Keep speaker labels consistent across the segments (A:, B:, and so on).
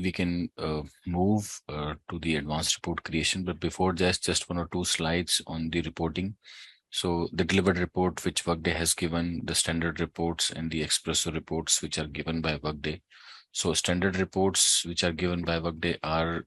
A: we can move to the advanced report creation. But before that, just 1 or 2 slides on the reporting. So the delivered report which Workday has given, the standard reports and the espresso reports which are given by Workday. So standard reports which are given by Workday are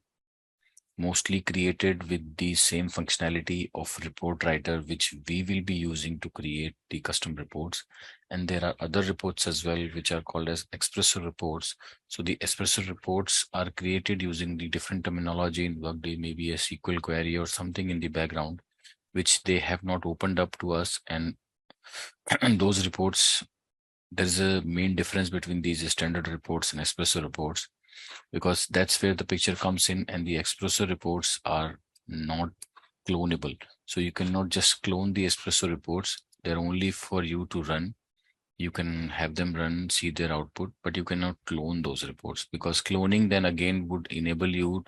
A: mostly created with the same functionality of report writer, which we will be using to create the custom reports. And there are other reports as well, which are called as espresso reports. So the espresso reports are created using the different terminology in Workday, maybe a SQL query or something in the background, which they have not opened up to us. And those reports, there's a main difference between these standard reports and espresso reports, because that's where the picture comes in, and the espresso reports are not clonable. So you cannot just clone the espresso reports. They're only for you to run. You can have them run, see their output, but you cannot clone those reports, because cloning then again would enable you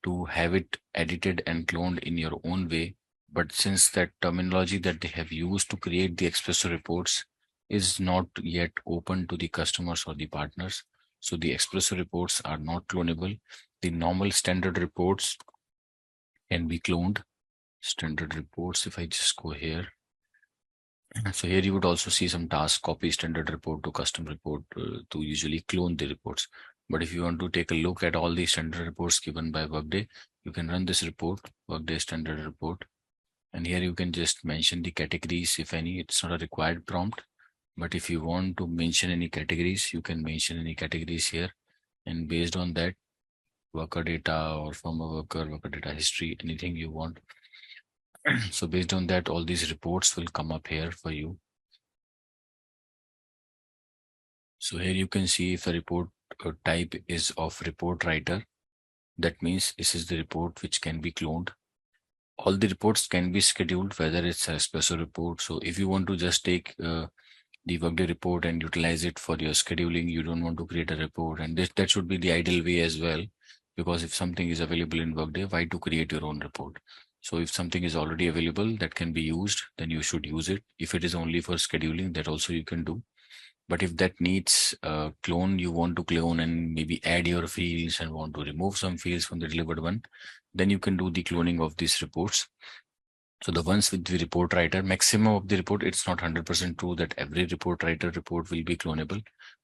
A: to have it edited and cloned in your own way. But since that terminology that they have used to create the espresso reports is not yet open to the customers or the partners, so the espresso reports are not clonable. The normal standard reports can be cloned. Standard reports, if I just go here. So here you would also see some task, copy standard report to custom report to usually clone the reports. But if you want to take a look at all the standard reports given by Workday, you can run this report, Workday standard report. And here you can just mention the categories, if any. It's not a required prompt, but if you want to mention any categories, you can mention any categories here. And based on that, worker data or former worker data history, anything you want. So based on that, all these reports will come up here for you. So here you can see if the report type is of report writer, that means this is the report which can be cloned. All the reports can be scheduled, whether it's a special report. So if you want to just take the Workday report and utilize it for your scheduling, you don't want to create a report. And that should be the ideal way as well, because if something is available in Workday, why to create your own report? So if something is already available that can be used, then you should use it. If it is only for scheduling, that also you can do. But if that needs a clone, you want to clone and maybe add your fields and want to remove some fields from the delivered one, then you can do the cloning of these reports. So the ones with the report writer, maximum of the report, it's not 100% true that every report writer report will be clonable,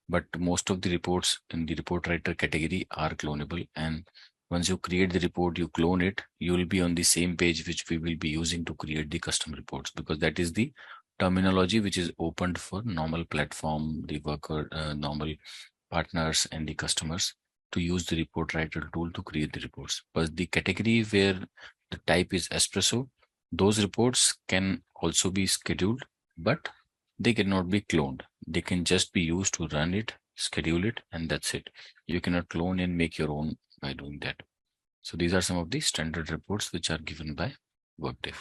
A: but most of the reports in the report writer category are clonable. And once you create the report, you clone it, you will be on the same page which we will be using to create the custom reports, because that is the terminology which is opened for normal platform, the worker, normal partners and the customers to use the report writer tool to create the reports. But the category where the type is espresso, those reports can also be scheduled, but they cannot be cloned. They can just be used to run it, schedule it, and that's it. You cannot clone and make your own by doing that. So these are some of the standard reports which are given by Workday.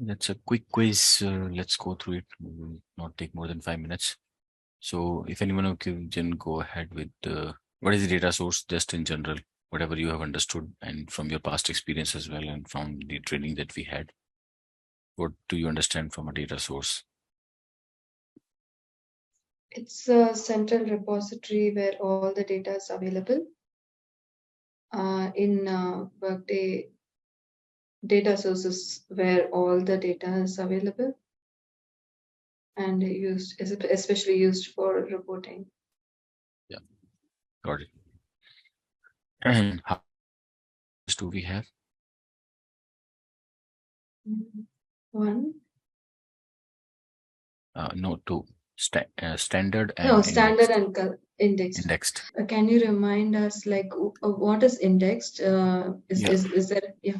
A: That's a quick quiz. Let's go through it. It will not take more than 5 minutes. So if anyone can go ahead with what is the data source, just in general, whatever you have understood and from your past experience as well, and from the training that we had. What do you understand from a data source?
B: It's a central repository where all the data is available. In Workday, data sources where all the data is available and used, especially used for reporting.
A: Yeah, got it. And how do we have?
B: One.
A: No, two. Standard and
B: no, standard
A: indexed.
B: and indexed.
A: Indexed.
B: Can you remind us, like, what is indexed? Is that, yeah.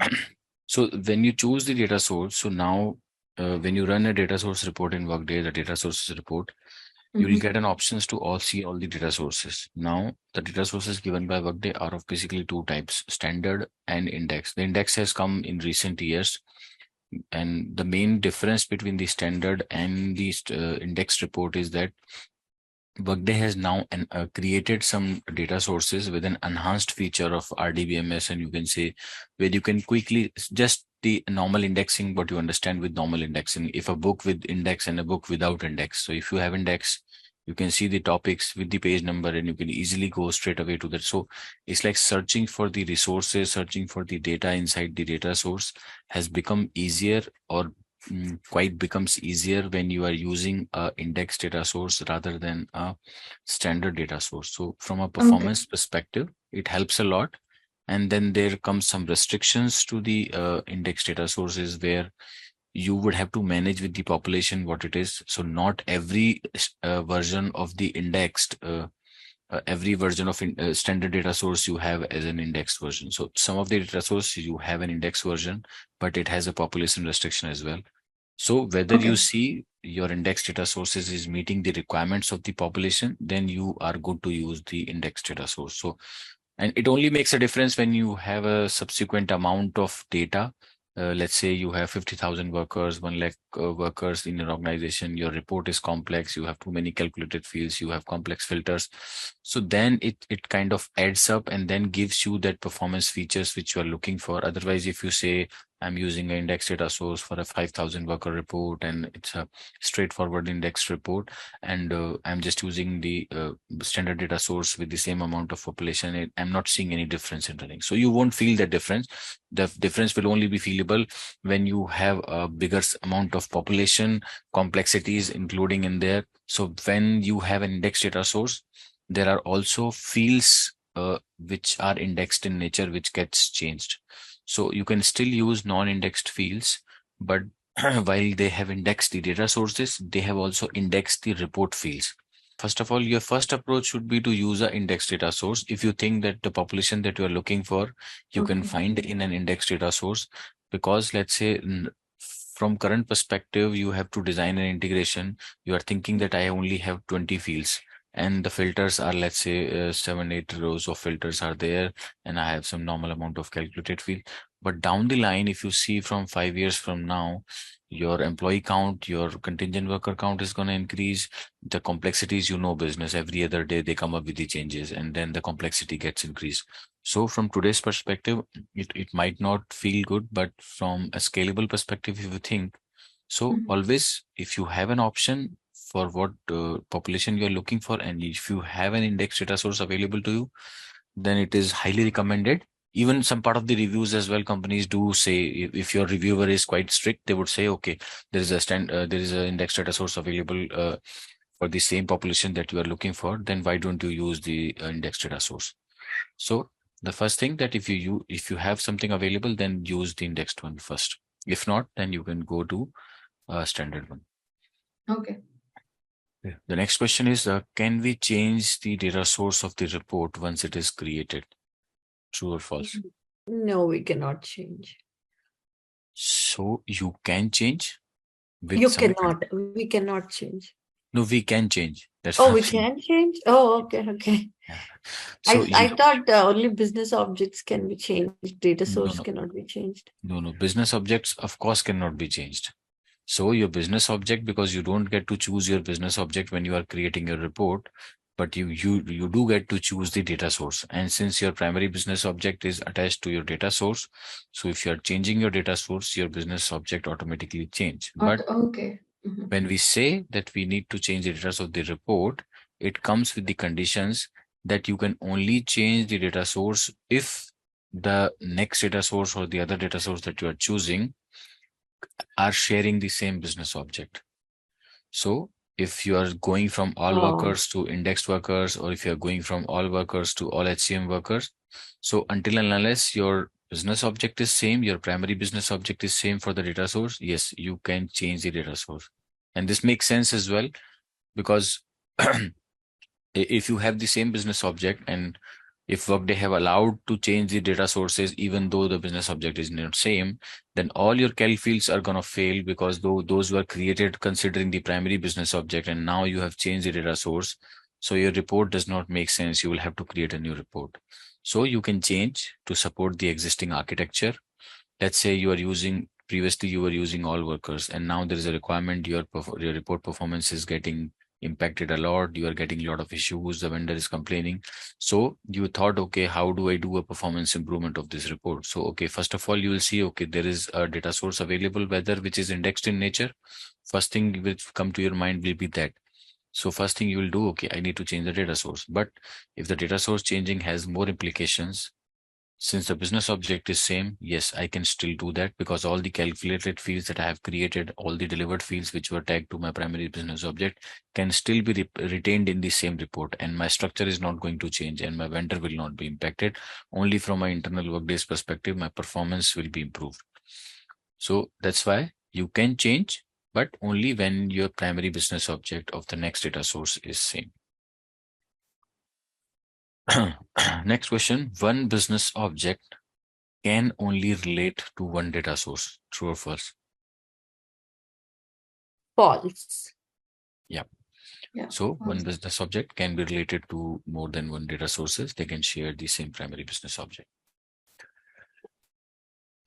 A: So when you choose the data source, so now when you run a data source report in Workday, the data sources report, you will get an options to see all the data sources. Now the data sources given by Workday are of basically two types, standard and index. The index has come in recent years, and the main difference between the standard and the index report is that Workday has now created some data sources with an enhanced feature of RDBMS, and you can say where you can quickly just the normal indexing, what you understand with normal indexing. If a book with index and a book without index. So if you have index, you can see the topics with the page number and you can easily go straight away to that. So it's like searching for the resources, searching for the data inside the data source has become easier, or quite becomes easier when you are using a index data source rather than a standard data source. So from a performance perspective, it helps a lot. And then there comes some restrictions to the index data sources where you would have to manage with the population what it is. So not every version of the indexed every version of standard data source you have as an indexed version. So some of the data source you have an index version, but it has a population restriction as well. So whether you see your index data sources is meeting the requirements of the population, then you are good to use the index data source. So, and it only makes a difference when you have a subsequent amount of data. Let's say you have 50,000 workers, 1 lakh workers in your organization. Your report is complex. You have too many calculated fields. You have complex filters. So then it kind of adds up and then gives you that performance features which you are looking for. Otherwise, if you say, I'm using an index data source for a 5,000 worker report and it's a straightforward index report, and I'm just using the standard data source with the same amount of population, I'm not seeing any difference in running. So you won't feel that difference. The difference will only be feelable when you have a bigger amount of population complexities including in there. So when you have an index data source, there are also fields which are indexed in nature, which gets changed. So you can still use non-indexed fields, but while they have indexed the data sources, they have also indexed the report fields. First of all, your first approach should be to use an indexed data source. If you think that the population that you are looking for, you can find in an indexed data source, because let's say from current perspective, you have to design an integration. You are thinking that I only have 20 fields. And the filters are, let's say, 7-8 rows of filters are there, and I have some normal amount of calculated field. But down the line, if you see from 5 years from now, your employee count, your contingent worker count is going to increase. The complexities, business, every other day they come up with the changes, and then the complexity gets increased. So from today's perspective, it might not feel good, but from a scalable perspective, if you think, so always, if you have an option for what population you are looking for, and if you have an index data source available to you, then it is highly recommended. Even some part of the reviews as well, companies do say, if your reviewer is quite strict, they would say, okay, there is an index data source available for the same population that you are looking for, then why don't you use the index data source? So the first thing that if you have something available, then use the indexed one first. If not, then you can go to a standard one.
B: Okay.
A: The next question is, can we change the data source of the report once it is created? True or false?
C: No, we cannot change.
A: So you can change?
C: You cannot. We cannot change.
A: No, we can change. That's
C: we can change? Oh, okay.
A: Yeah. So
C: I thought only business objects can be changed. Data source cannot be changed.
A: No. Business objects, of course, cannot be changed. So your business object, because you don't get to choose your business object when you are creating a report, but you do get to choose the data source. And since your primary business object is attached to your data source, so if you are changing your data source, your business object automatically change. But when we say that we need to change the data source of the report, it comes with the conditions that you can only change the data source if the next data source or the other data source that you are choosing are sharing the same business object. So if you are going from all workers to indexed workers, or if you are going from all workers to all HCM workers, so until and unless your business object is same, your primary business object is same for the data source, yes, you can change the data source. And this makes sense as well, because if you have the same business object, and if Workday have allowed to change the data sources, even though the business object is not same, then all your cal fields are going to fail, because those were created considering the primary business object, and now you have changed the data source. So your report does not make sense. You will have to create a new report. So you can change to support the existing architecture. Let's say previously you were using all workers, and now there is a requirement your report performance is getting impacted a lot. You are getting a lot of issues. The vendor is complaining. So you thought, okay, how do I do a performance improvement of this report? So, okay, first of all, you will see, okay, there is a data source available, whether which is indexed in nature. First thing which come to your mind will be that. So first thing you will do, okay, I need to change the data source. But if the data source changing has more implications, since the business object is same, yes, I can still do that, because all the calculated fields that I have created, all the delivered fields which were tagged to my primary business object can still be retained in the same report, and my structure is not going to change and my vendor will not be impacted. Only from my internal Workday's perspective, my performance will be improved. So that's why you can change, but only when your primary business object of the next data source is same. Next question, one business object can only relate to one data source. True or false?
C: False.
B: Yeah.
A: So one
B: false.
A: business object can be related to more than one data sources. They can share the same primary business object.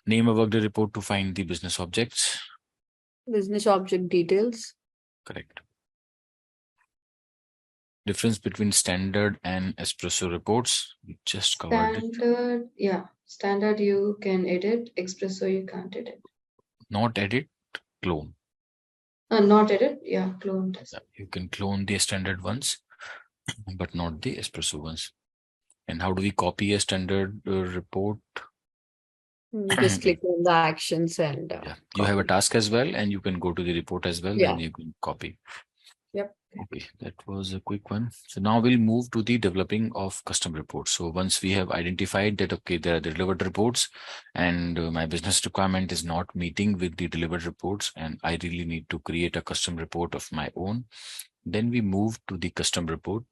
A: Name a Workday report to find the business objects.
C: Business object details.
A: Correct. Difference between standard and espresso reports. We just covered it.
B: Standard, yeah. Standard you can edit. Espresso you can't edit.
A: Not edit, clone.
B: Not edit, yeah, clone does.
A: You can clone the standard ones, but not the espresso ones. And how do we copy a standard report?
C: Just click on the actions and
A: Yeah, you have a
C: copy.
A: task as well, and you can go to the report as well.
C: Yeah.
A: Then you can copy.
C: Yep.
A: Okay, that was a quick one. So now we'll move to the developing of custom reports. So once we have identified that, okay, there are the delivered reports and my business requirement is not meeting with the delivered reports, and I really need to create a custom report of my own, then we move to the custom report.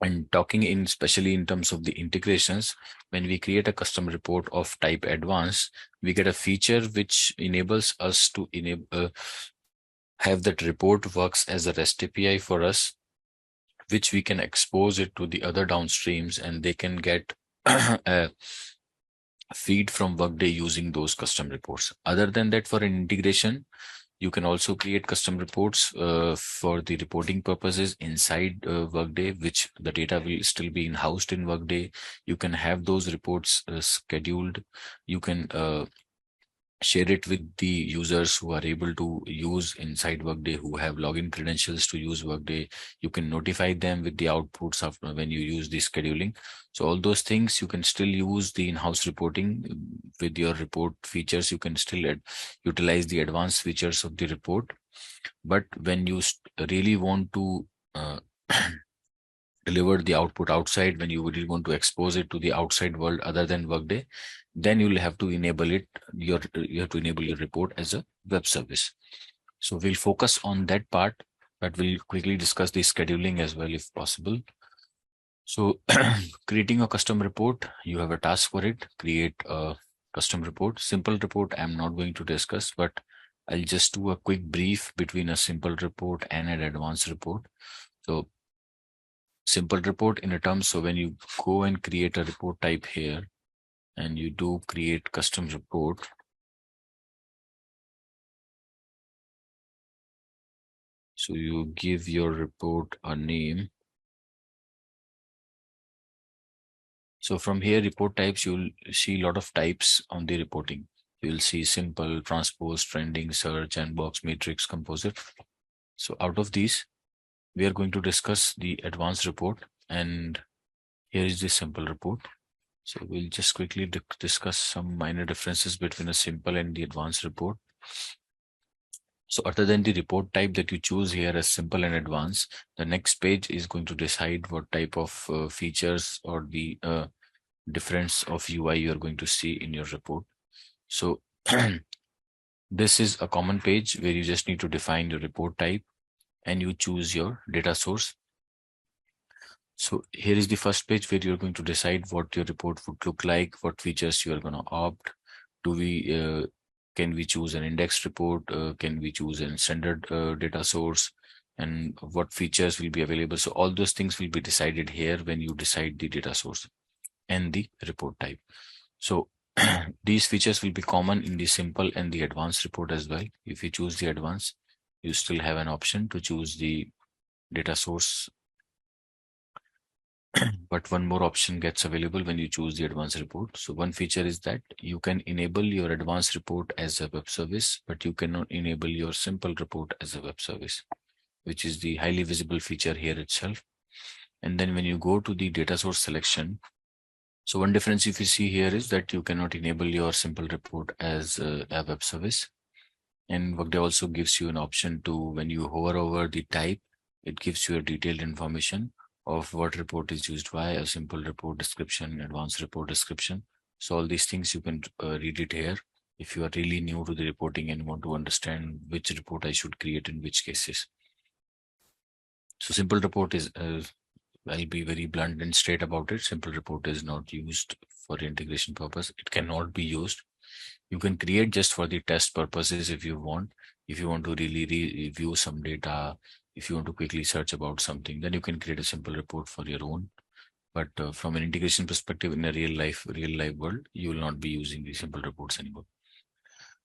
A: And talking in especially in terms of the integrations, when we create a custom report of type advanced, we get a feature which enables us to enable have that report works as a REST API for us, which we can expose it to the other downstreams, and they can get a feed from Workday using those custom reports. Other than that, for an integration, you can also create custom reports for the reporting purposes inside Workday, which the data will still be in-housed in Workday. You can have those reports scheduled. You can share it with the users who are able to use inside Workday, who have login credentials to use Workday. You can notify them with the outputs of when you use the scheduling. So all those things, you can still use the in-house reporting with your report features. You can still utilize the advanced features of the report. But when you really want to deliver the output outside, when you really want to expose it to the outside world other than Workday, then you'll have to enable it. You have to enable your report as a web service. So we'll focus on that part, but we'll quickly discuss the scheduling as well if possible. So creating a custom report, you have a task for it. Create a custom report. Simple report I'm not going to discuss, but I'll just do a quick brief between a simple report and an advanced report. So simple report in a term. So when you go and create a report type here and you do create custom report, so you give your report a name. So from here, report types, you'll see a lot of types on the reporting. You'll see simple, transpose, trending, search, and box, matrix, composite. So out of these, we are going to discuss the advanced report, and here is the simple report. So we'll just quickly discuss some minor differences between a simple and the advanced report. So other than the report type that you choose here as simple and advanced, the next page is going to decide what type of features or the difference of UI you are going to see in your report. So this is a common page where you just need to define your report type and you choose your data source. So here is the first page where you're going to decide what your report would look like, what features you are going to opt. Can we choose an indexed report? Can we choose a standard data source? And what features will be available? So all those things will be decided here when you decide the data source and the report type. So these features will be common in the simple and the advanced report as well. If you choose the advanced, you still have an option to choose the data source But one more option gets available when you choose the advanced report. So one feature is that you can enable your advanced report as a web service, but you cannot enable your simple report as a web service, which is the highly visible feature here itself. And then when you go to the data source selection, so one difference if you see here is that you cannot enable your simple report as a web service. And Workday also gives you an option to, when you hover over the type, it gives you a detailed information of what report is used by, a simple report description, advanced report description. So all these things you can read it here if you are really new to the reporting and want to understand which report I should create in which cases. So simple report is, I'll be very blunt and straight about it. Simple report is not used for integration purpose. It cannot be used. You can create just for the test purposes if you want. If you want to really review some data, if you want to quickly search about something, then you can create a simple report for your own. But from an integration perspective, in a real life world, you will not be using the simple reports anymore.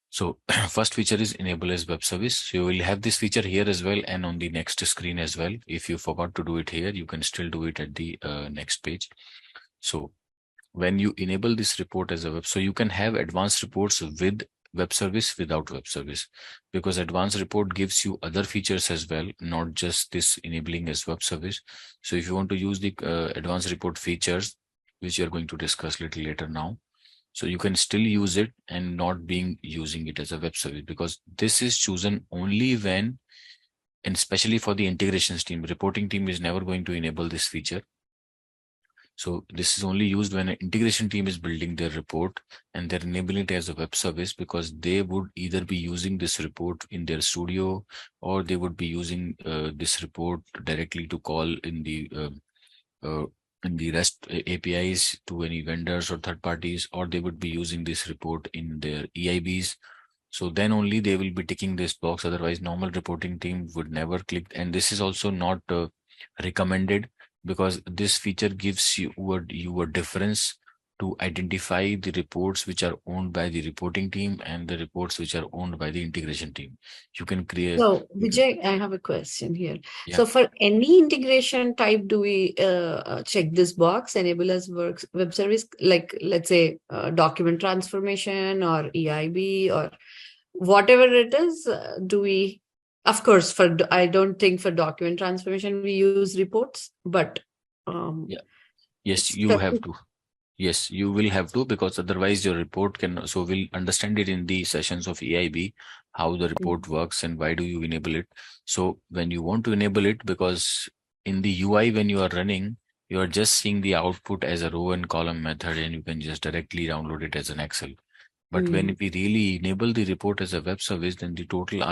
A: So first feature is enable as web service. So you will have this feature here as well and on the next screen as well. If you forgot to do it here, you can still do it at the next page. So when you enable this report as a web, so you can have advanced reports with web service, without web service, because advanced report gives you other features as well, not just this enabling as web service. So if you want to use the advanced report features, which you're going to discuss a little later now, so you can still use it and not being using it as a web service, because this is chosen only when, and especially for the integrations team, reporting team is never going to enable this feature. So this is only used when an integration team is building their report and they're enabling it as a web service, because they would either be using this report in their studio, or they would be using this report directly to call in the REST APIs to any vendors or third parties, or they would be using this report in their EIBs. So then only they will be ticking this box. Otherwise, normal reporting team would never click. And this is also not recommended, because this feature gives you a difference to identify the reports which are owned by the reporting team and the reports which are owned by the integration team. You can create.
C: So, Vijay, I have a question here.
A: Yeah.
C: So, for any integration type, do we check this box, enable as works web service, like let's say document transformation or EIB or whatever it is? Do we, of course, I don't think for document transformation we use reports, but
A: yes, you have to. Yes, you will have to, because otherwise your report can, so we'll understand it in the sessions of EIB, how the report works and why do you enable it. So when you want to enable it, because in the UI, when you are running, you are just seeing the output as a row and column method, and you can just directly download it as an Excel. But when we really enable the report as a web service, then the total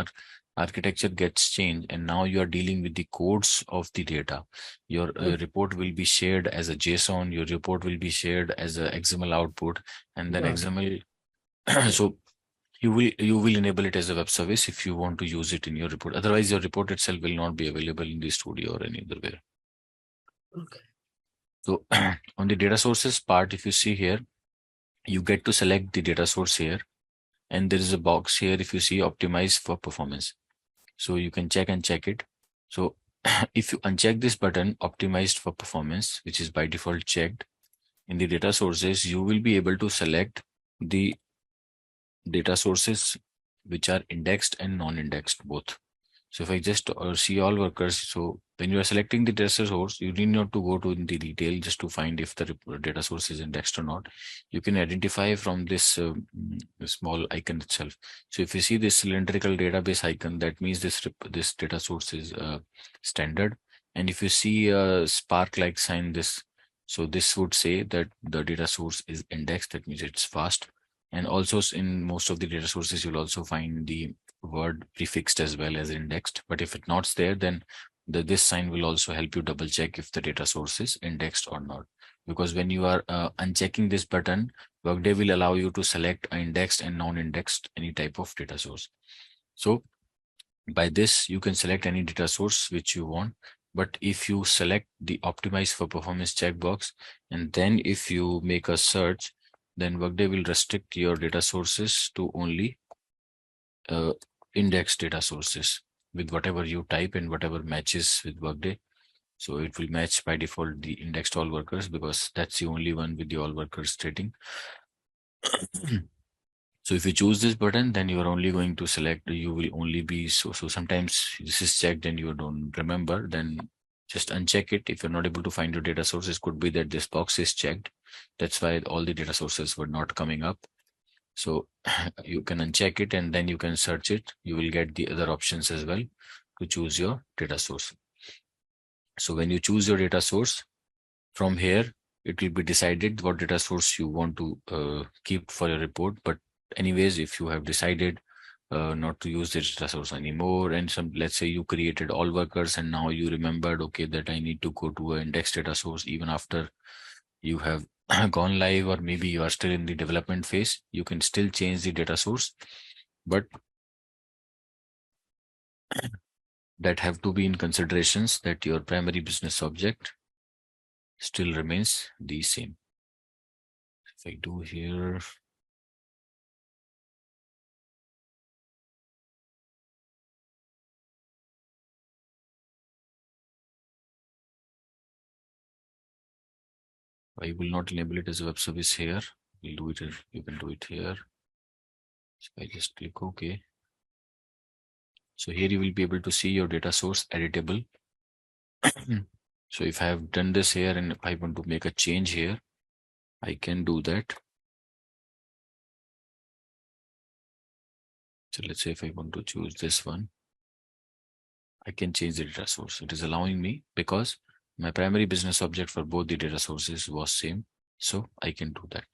A: architecture gets changed, and now you are dealing with the codes of the data. Your report will be shared as a JSON. Your report will be shared as a XML output, and then XML. So you will enable it as a web service if you want to use it in your report. Otherwise, your report itself will not be available in the studio or any other way.
C: Okay.
A: So on the data sources part, if you see here, you get to select the data source here, and there is a box here if you see optimize for performance. So you can check it. So if you uncheck this button, optimized for performance, which is by default checked in the data sources, you will be able to select the data sources which are indexed and non-indexed both. So if I just see all workers, so when you are selecting the data source, you need not to go to the detail just to find if the data source is indexed or not. You can identify from this small icon itself. So if you see this cylindrical database icon, that means this data source is standard. And if you see a spark-like sign, so this would say that the data source is indexed. That means it's fast. And also in most of the data sources, you'll also find the word prefixed as well as indexed. But if it's not there, then this sign will also help you double check if the data source is indexed or not. Because when you are unchecking this button, Workday will allow you to select indexed and non-indexed any type of data source. So by this, you can select any data source which you want. But if you select the optimize for performance checkbox, and then if you make a search, then Workday will restrict your data sources to only index data sources with whatever you type and whatever matches with Workday. So it will match by default the indexed all workers because that's the only one with the all workers stating. So if you choose this button, then you are only going to select, you will only be, so sometimes this is checked and you don't remember, then just uncheck it. If you're not able to find your data sources, could be that this box is checked. That's why all the data sources were not coming up. So you can uncheck it and then you can search it. You will get the other options as well to choose your data source. So when you choose your data source, from here, it will be decided what data source you want to keep for your report. But anyways, if you have decided not to use this data source anymore, and let's say you created all workers and now you remembered, okay, that I need to go to an index data source even after you have gone live, or maybe you are still in the development phase, you can still change the data source, but that have to be in considerations that your primary business object still remains the same. If I do here, I will not enable it as a web service here. We'll do it here. You can do it here. So I just click OK. So here you will be able to see your data source editable. So if I have done this here and if I want to make a change here, I can do that. So let's say if I want to choose this one, I can change the data source. It is allowing me because my primary business object for both the data sources was same. So I can do that.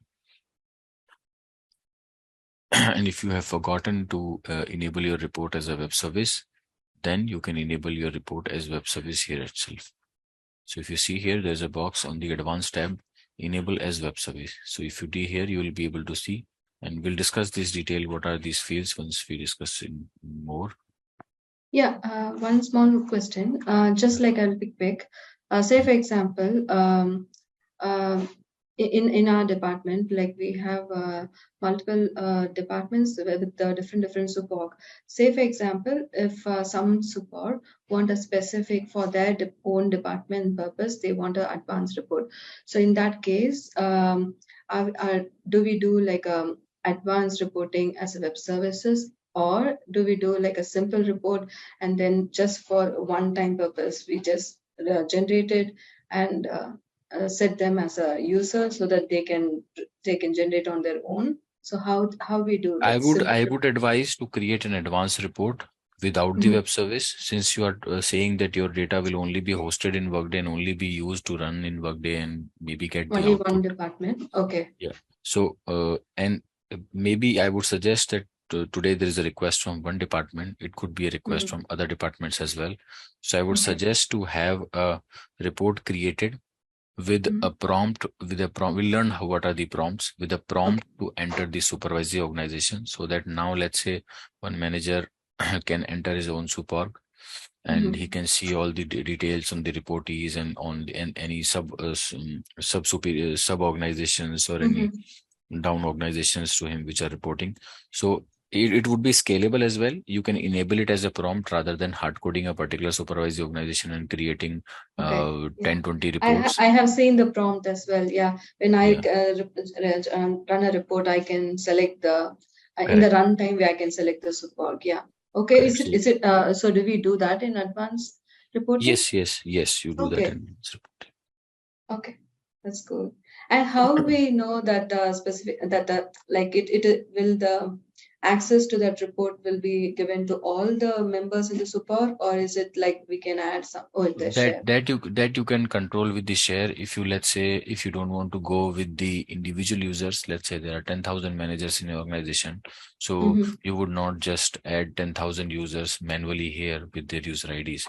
A: And if you have forgotten to enable your report as a web service, then you can enable your report as web service here itself. So if you see here, there's a box on the advanced tab, enable as web service. So if you do here, you will be able to see, and we'll discuss this detail. What are these fields once we discuss in more?
B: Yeah, one small question, just like I'll be quick. Say for example, in our department, like we have multiple departments with the different support. Say for example, if some support want a specific for their own department purpose, they want an advanced report. So in that case, do we do like advanced reporting as a web services, or do we do like a simple report and then just for one-time purpose we just generate it and set them as a user so that they can generate on their own? So how we do
A: I
B: like
A: would advise to create an advanced report without the web service, since you are saying that your data will only be hosted in Workday and only be used to run in Workday and maybe get the
B: only
A: output.
B: one department. Okay.
A: Yeah. So and maybe I would suggest that today there is a request from one department. It could be a request from other departments as well. So I would
B: Okay.
A: suggest to have a report created with a prompt. We'll learn what are the prompts, with a prompt to enter the supervisory organization, so that now let's say one manager can enter his own superorg and he can see all the details on the reportees and on any sub organizations or any down organizations to him which are reporting. So it would be scalable as well. You can enable it as a prompt rather than hard coding a particular supervisory organization and creating 10-20 reports.
B: I have seen the prompt as well. Yeah, when I run a report, I can select the in the runtime where I can select the support. Yeah. Okay.
A: Correct.
B: Is it so do we do that in advanced reporting?
A: Yes, you do that in advanced reporting.
B: Okay, that's cool. And how we know that specific that like it will the access to that report will be given to all the members in the support, or is it like we can add some share?
A: That you can control with the share. If you, let's say, if you don't want to go with the individual users, let's say there are 10,000 managers in your organization, so you would not just add 10,000 users manually here with their user IDs.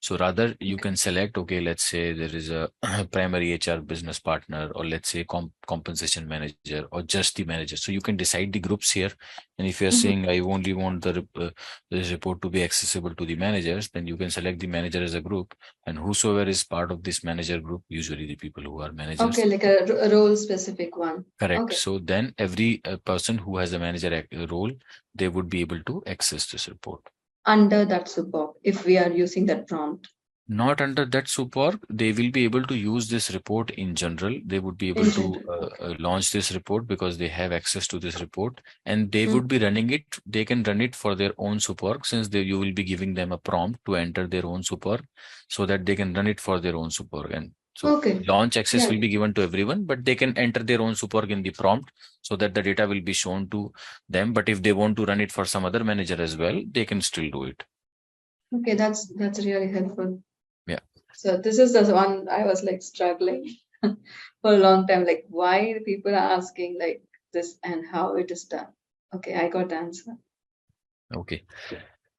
A: So rather you can select, okay, let's say there is a primary HR business partner, or let's say compensation manager, or just the manager. So you can decide the groups here. And if you're saying I only want this report to be accessible to the managers, then you can select the manager as a group, and whosoever is part of this manager group, usually the people who are managers.
B: Okay, like a role specific one.
A: Correct.
B: Okay.
A: So then every person who has a manager role, they would be able to access this report
B: under that support if we are using that prompt.
A: Not under that SUPORG, they will be able to use this report in general. They would be able
B: In
A: to
B: general.
A: launch this report because they have access to this report, and they
B: Mm.
A: would be running it. They can run it for their own SUPORG, since you will be giving them a prompt to enter their own SUPORG, so that they can run it for their own SUPORG. And so
B: Okay.
A: launch access
B: Yeah.
A: will be given to everyone, but they can enter their own SUPORG in the prompt so that the data will be shown to them. But if they want to run it for some other manager as well, they can still do it.
B: Okay, that's really helpful.
A: Yeah.
B: So this is the one I was like struggling for a long time. Like, why people are asking like this and how it is done. Okay, I got the answer.
A: Okay.